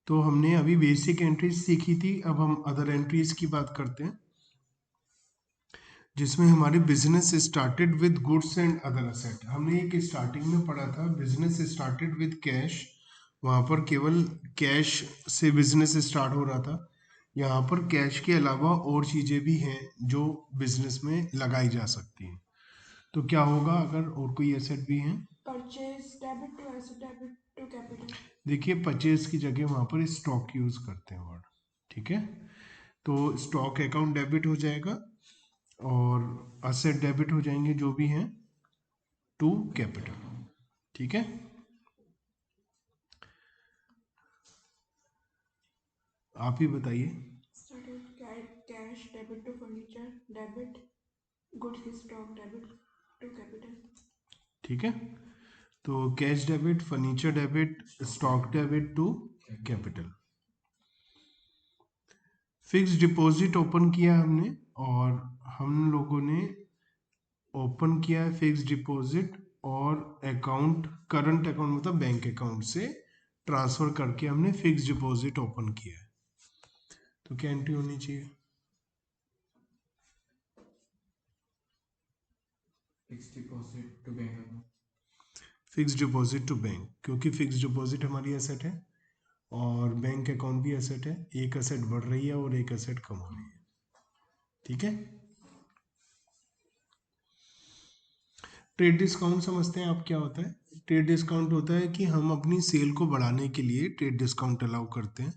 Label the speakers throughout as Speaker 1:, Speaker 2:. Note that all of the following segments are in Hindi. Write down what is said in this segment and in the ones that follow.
Speaker 1: तो हमने अभी बेसिक एंट्रीज सीखी थी, अब हम अदर एंट्रीज की बात करते हैं, जिसमें हमारे business started with goods and other asset. हमने एक स्टार्टिंग में पढ़ा था बिजनेस स्टार्टेड विद कैश, वहां पर केवल कैश से बिजनेस स्टार्ट हो रहा था। यहाँ पर कैश के अलावा और चीजें भी हैं जो बिजनेस में लगाई जा सकती हैं। तो क्या होगा अगर और कोई एसेट भी हैं?
Speaker 2: Purchase debit to asset debit to capital.
Speaker 1: देखिए परचेज की जगह वहां पर स्टॉक यूज करते हैं वर्ड, ठीक है। तो स्टॉक अकाउंट डेबिट हो जाएगा और असेट डेबिट हो जाएंगे जो भी हैं टू कैपिटल, ठीक है। आप ही बताइए।
Speaker 2: Started cash debit to furniture debit goods की स्टॉक डेबिट टू कैपिटल।
Speaker 1: ठीक है, तो cash debit, furniture debit, stock debit to capital. Fix deposit open किया हमने, और हम लोगों ने ओपन किया है फिक्स डिपॉजिट, और अकाउंट करंट अकाउंट मतलब बैंक अकाउंट से ट्रांसफर करके हमने फिक्स डिपॉजिट ओपन किया है। तो क्या एंट्री होनी चाहिए?
Speaker 3: Fix deposit to bank account.
Speaker 1: Fix deposit to bank, क्योंकि फिक्स डिपॉजिट हमारी एसेट है और बैंक अकाउंट भी एसेट है, एक एसेट बढ़ रही है और एक एसेट कम हो रही है, ठीक है। ट्रेड डिस्काउंट समझते हैं आप क्या होता है? ट्रेड डिस्काउंट होता है कि हम अपनी सेल को बढ़ाने के लिए ट्रेड डिस्काउंट अलाउ करते हैं।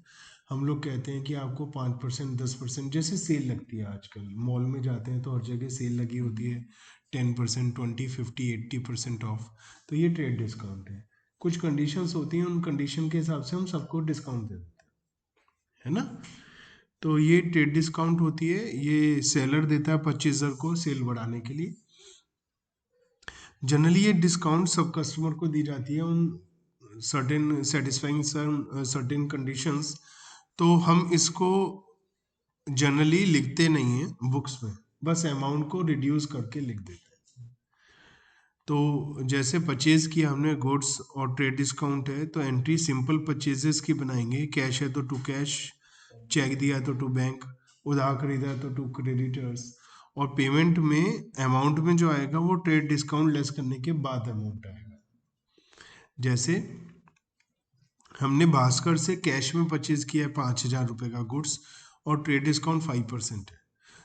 Speaker 1: हम लोग कहते हैं कि आपको 5%, 10%, जैसे सेल लगती है आजकल मॉल में जाते हैं तो हर जगह सेल लगी होती है, 10%, 20, 50, 80% ऑफ। तो ये ट्रेड डिस्काउंट है। कुछ कंडीशंस होती हैं, उन कंडीशन के हिसाब से हम सबको डिस्काउंट दे देते हैं, है ना। तो ये ट्रेड डिस्काउंट होती है, ये सेलर देता है परचेजर को सेल बढ़ाने के लिए। जनरली ये डिस्काउंट सब कस्टमर को दी जाती है उन सर्टेन सेटिस्फाइंग सर्टेन कंडीशंस। तो हम इसको जनरली लिखते नहीं हैं बुक्स में, बस अमाउंट को रिड्यूस करके लिख देते हैं। तो जैसे परचेज किया हमने गुड्स और ट्रेड डिस्काउंट है, तो एंट्री सिंपल परचेजेस की बनाएंगे। कैश है तो टू कैश, चेक दिया तो टू बैंक, उधार खरीदा तो टू क्रेडिटर्स। और पेमेंट में अमाउंट में जो आएगा वो ट्रेड डिस्काउंट लेस करने के बाद अमाउंट आएगा। जैसे हमने भास्कर से कैश में परचेज किया है 5,000 रुपये का गुड्स, और ट्रेड डिस्काउंट 5% है,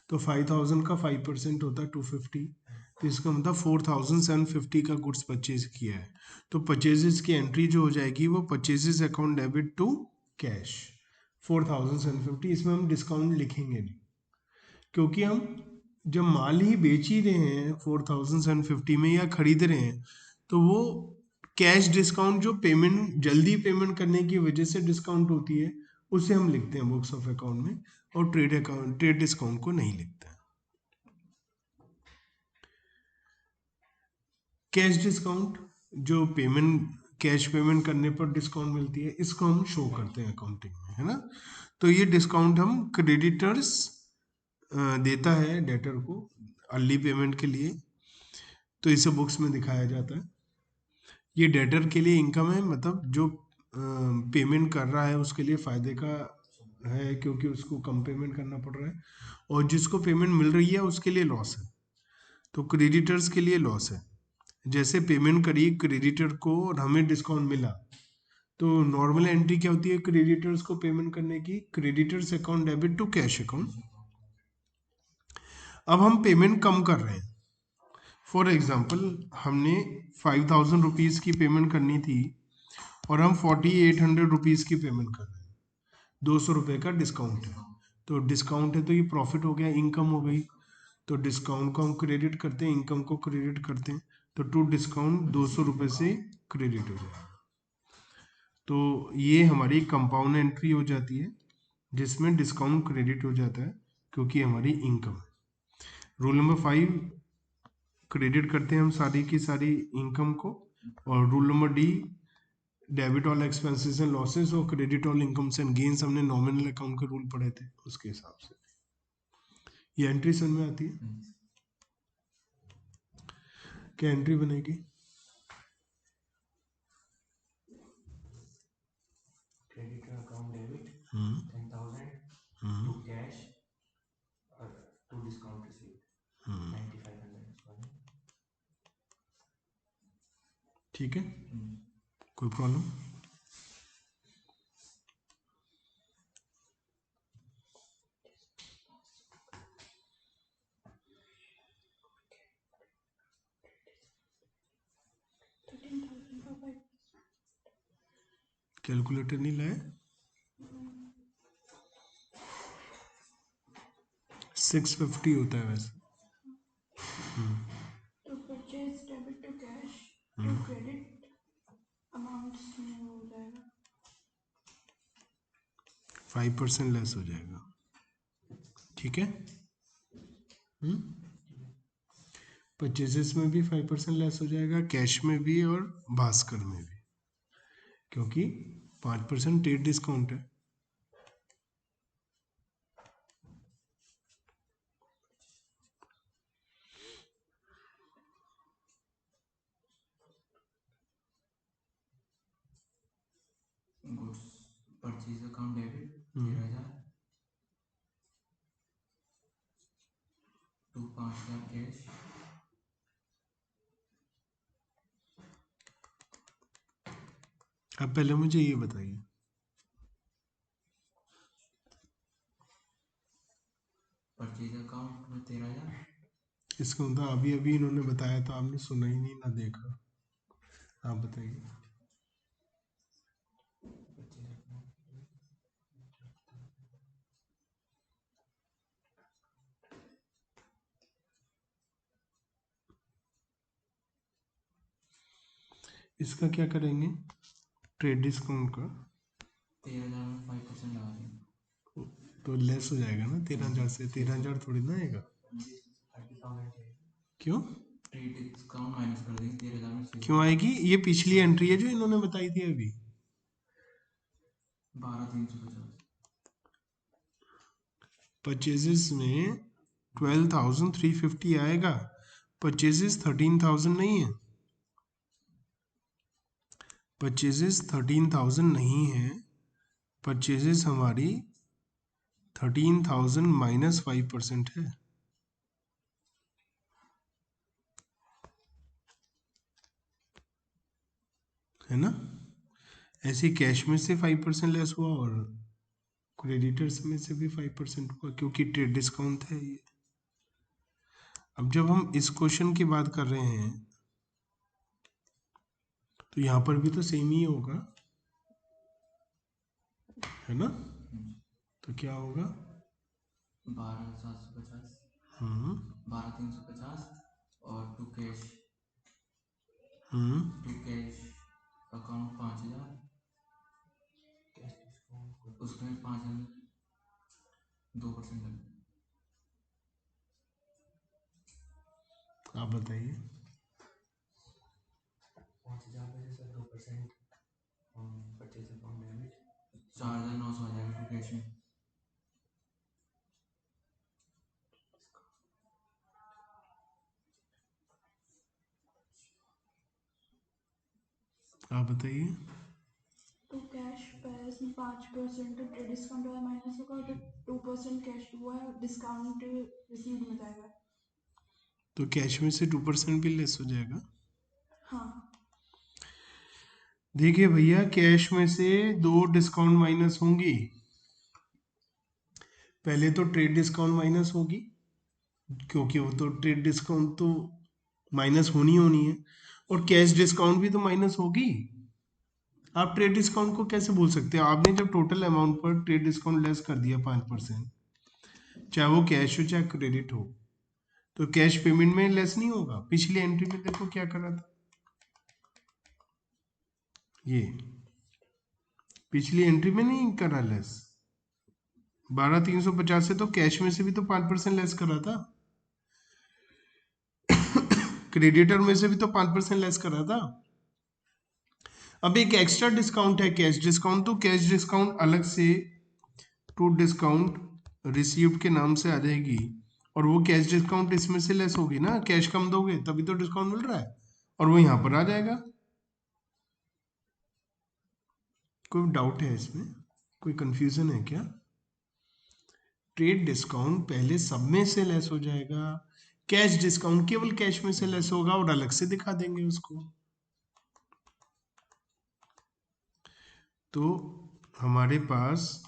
Speaker 1: तो 5,000 का 5% होता है 250। तो इसका मतलब 4,750 का गुड्स परचेज किया है। तो परचेजेस की एंट्री जो हो जाएगी वो purchases account debit to cash 4,750। इसमें हम डिस्काउंट लिखेंगे नहीं, क्योंकि हम जब माल ही बेच ही रहे हैं 4,750 में या खरीद रहे हैं, तो वो कैश डिस्काउंट जो पेमेंट जल्दी पेमेंट करने की वजह से डिस्काउंट होती है उसे हम लिखते हैं बुक्स ऑफ अकाउंट में, और ट्रेड डिस्काउंट को नहीं लिखते हैं। कैश डिस्काउंट जो पेमेंट कैश पेमेंट करने पर डिस्काउंट मिलती है, इसको हम शो करते हैं अकाउंटिंग में, है ना। तो ये डिस्काउंट हम क्रेडिटर्स देता है डेटर को अर्ली पेमेंट के लिए, तो इसे बुक्स में दिखाया जाता है। ये डेटर के लिए इनकम है, मतलब जो पेमेंट कर रहा है उसके लिए फायदे का है, क्योंकि उसको कम पेमेंट करना पड़ रहा है, और जिसको पेमेंट मिल रही है उसके लिए लॉस है। तो क्रेडिटर्स के लिए लॉस है। जैसे पेमेंट करी क्रेडिटर को और हमें डिस्काउंट मिला, तो नॉर्मल एंट्री क्या होती है क्रेडिटर्स को पेमेंट करने की? Creditors account debit to cash account. अब हम पेमेंट कम कर रहे हैं। फॉर एग्जाम्पल हमने 5,000 रुपीज़ की पेमेंट करनी थी और हम 4,800 रुपीज़ की पेमेंट कर रहे हैं, 200 रुपये का डिस्काउंट है। तो डिस्काउंट है तो ये प्रॉफिट हो गया, इनकम हो गई। तो डिस्काउंट को हम क्रेडिट करते हैं, इनकम को क्रेडिट करते हैं, तो टू डिस्काउंट 200 रुपये से क्रेडिट हो जाएगा। तो ये हमारी कंपाउंड एंट्री हो जाती है जिसमें डिस्काउंट क्रेडिट हो जाता है क्योंकि हमारी इनकम है। रूल नंबर 5, क्रेडिट करते हैं हम सारी की सारी इनकम को। और rule number D, debit all expenses and losses, और credit all incomes and gains, हमने नॉमिनल अकाउंट के रूल पढ़े थे उसके हिसाब से ये एंट्री समझ में आती है। क्या एंट्री बनेगी?
Speaker 3: क्रेडिटर अकाउंट
Speaker 1: ठीक है, कोई प्रॉब्लम? कैलकुलेटर नहीं लाए? 650 होता है वैसे।
Speaker 2: तो purchase debit to cash to credit amounts में हो जाएगा
Speaker 1: 5% लेस हो जाएगा। ठीक है, परचेजेस में भी 5% लेस हो जाएगा, कैश में भी और भास्कर में भी, क्योंकि 5% ट्रेड डिस्काउंट है।
Speaker 3: Goods purchase account debit 13,000 to 5,000 cash.
Speaker 1: अब पहले मुझे ये बताइए,
Speaker 3: परचेज अकाउंट में 13,000।
Speaker 1: इसका मतलब अभी अभी इन्होंने बताया तो आपने सुना ही नहीं ना देखा। आप बताइए।
Speaker 3: परचेज अकाउंट
Speaker 1: इसका क्या करेंगे, ट्रेड डिस्काउंट का
Speaker 3: 13,000 में 5% लगा दें।
Speaker 1: तो लेस हो जाएगा ना 13,000 से, 13,000 थोड़ी ना आएगा। क्यों
Speaker 3: ट्रेड डिस्काउंट माइनस कर देंगे 13,000 में से।
Speaker 1: क्यों आएगी? ये पिछली एंट्री है जो इन्होंने बताई थी अभी।
Speaker 3: 12,350।
Speaker 1: परचेजेस में 12,350 आएगा, परचेजेस 13,000 नहीं है, परचेजेस 13,000 नहीं है, परचेजेस हमारी 13,000 माइनस 5% है ना? ऐसे कैश में से 5% लेस हुआ और क्रेडिटर्स में से भी 5% हुआ, क्योंकि ट्रेड डिस्काउंट है ये। अब जब हम इस क्वेश्चन की बात कर रहे हैं तो यहाँ पर भी तो सेम ही होगा, है ना? तो क्या होगा?
Speaker 3: 12,750
Speaker 1: हम्म
Speaker 3: 12,350 और टू कैश अकाउंट 5,000। उसमें 5,000 2% लगे।
Speaker 1: आप बताइए।
Speaker 3: 5,000 में से 2% परचेज अकाउंट डेबिट 4,900 आ जाएगा टू कैश में।
Speaker 1: आप बताइए।
Speaker 2: तो कैश प्राइस में 5% ट्रेड डिस्काउंट वाला माइनस होगा तो 2% कैश हुआ है डिस्काउंट रिसीव में जाएगा।
Speaker 1: तो कैश में से 2% भी लेस हो जाएगा।
Speaker 2: हाँ
Speaker 1: देखिए भैया, कैश में से 2 डिस्काउंट माइनस होंगी, पहले तो ट्रेड डिस्काउंट माइनस होगी, क्योंकि वो तो ट्रेड डिस्काउंट तो माइनस होनी है, और कैश डिस्काउंट भी तो माइनस होगी। आप ट्रेड डिस्काउंट को कैसे भूल सकते हैं? आपने जब टोटल अमाउंट पर ट्रेड डिस्काउंट लेस कर दिया 5%, चाहे वो कैश हो चाहे क्रेडिट हो, तो कैश पेमेंट में लेस नहीं होगा। पिछली एंट्री में देखो क्या करा था, ये पिछली एंट्री में नहीं करा लेस। 12,350 से तो कैश में से भी तो 5% लेस करा था, क्रेडिटर में से भी तो 5% लेस करा था। अब एक एक्स्ट्रा डिस्काउंट है कैश डिस्काउंट, तो कैश डिस्काउंट अलग से टू डिस्काउंट रिसीव्ड के नाम से आ जाएगी, और वो कैश डिस्काउंट इसमें से लेस होगी ना, कैश कम दोगे तभी तो डिस्काउंट मिल रहा है, और वो यहां पर आ जाएगा। कोई डाउट है इसमें? कोई कंफ्यूजन है क्या? ट्रेड डिस्काउंट पहले सब में से लेस हो जाएगा, कैश डिस्काउंट केवल कैश में से लेस होगा और अलग से दिखा देंगे उसको। तो हमारे पास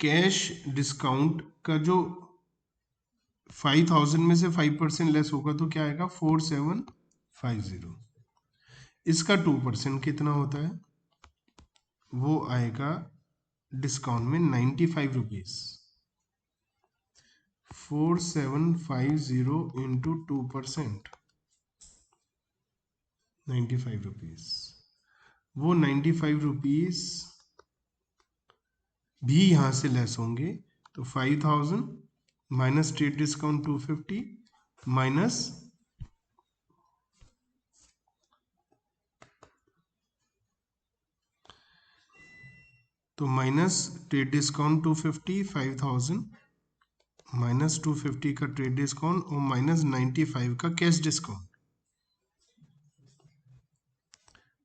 Speaker 1: कैश डिस्काउंट का जो 5000 में से 5% लेस होगा तो क्या आएगा 4750। इसका 2% कितना होता है, वो आएगा डिस्काउंट में 95 रुपीज। 4750 into 2%, 95 rupees. वो 95 रुपीज भी यहां से लेस होंगे, तो 5000 माइनस ट्रेड डिस्काउंट 250 माइनस तो माइनस ट्रेड डिस्काउंट 250, 5000 माइनस 250 का ट्रेड डिस्काउंट और माइनस 95 का कैश डिस्काउंट।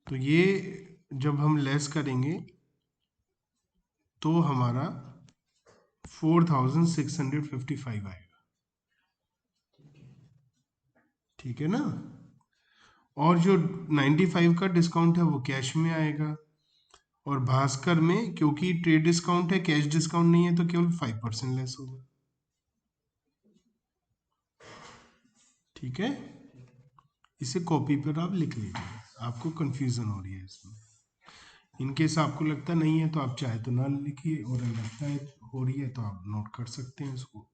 Speaker 1: तो ये जब हम लेस करेंगे तो हमारा 4655 आएगा। ठीक है ना। और जो 95 का डिस्काउंट है वो कैश में आएगा, और भास्कर में क्योंकि ट्रेड डिस्काउंट है कैश डिस्काउंट नहीं है तो केवल 5% लेस होगा। ठीक है, इसे कॉपी पर आप लिख लीजिए, आपको कंफ्यूजन हो रही है इसमें। इनकेस आपको लगता नहीं है तो आप चाहे तो ना लिखिए, और लगता है हो रही है तो आप नोट कर सकते हैं इसको।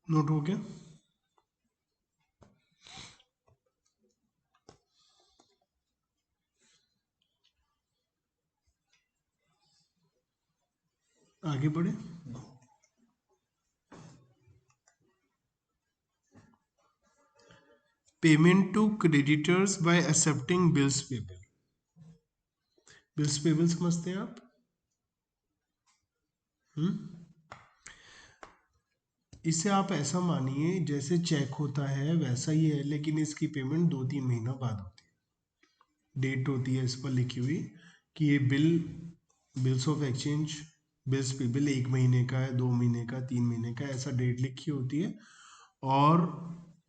Speaker 1: नोट हो गया। आगे बढ़े। Payment to creditors by accepting bills payable. Bills payable समझते हैं आप? इसे आप ऐसा मानिए जैसे चेक होता है वैसा ही है, लेकिन इसकी पेमेंट 2-3 महीना बाद होती है। डेट होती है इस पर लिखी हुई कि ये bills of exchange, bills payable 1 महीने का है, 2 महीने का, 3 महीने का, ऐसा डेट लिखी होती है। और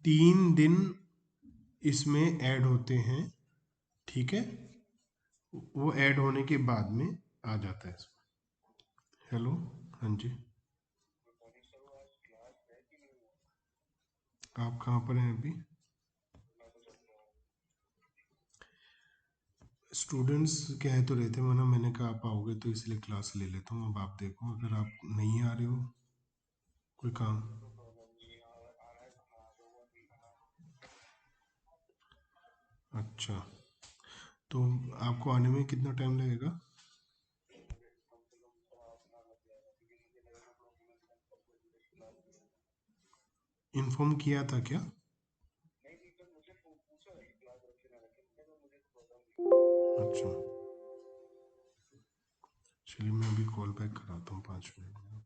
Speaker 1: 3 दिन इसमें ऐड होते हैं। ठीक है, वो ऐड होने के बाद में आ जाता है इसमें। हेलो, हाँ जी, आप कहाँ पर हैं अभी? स्टूडेंट्स कह तो रहे थे, मैंने कहा आप आओगे तो इसलिए क्लास ले लेता हूँ। अब आप देखो, अगर आप नहीं आ रहे हो कोई काम। अच्छा, तो आपको आने में कितना टाइम लगेगा? इन्फॉर्म किया था क्या? अच्छा, चलिए मैं अभी कॉल बैक कराता हूँ 5 मिनट में।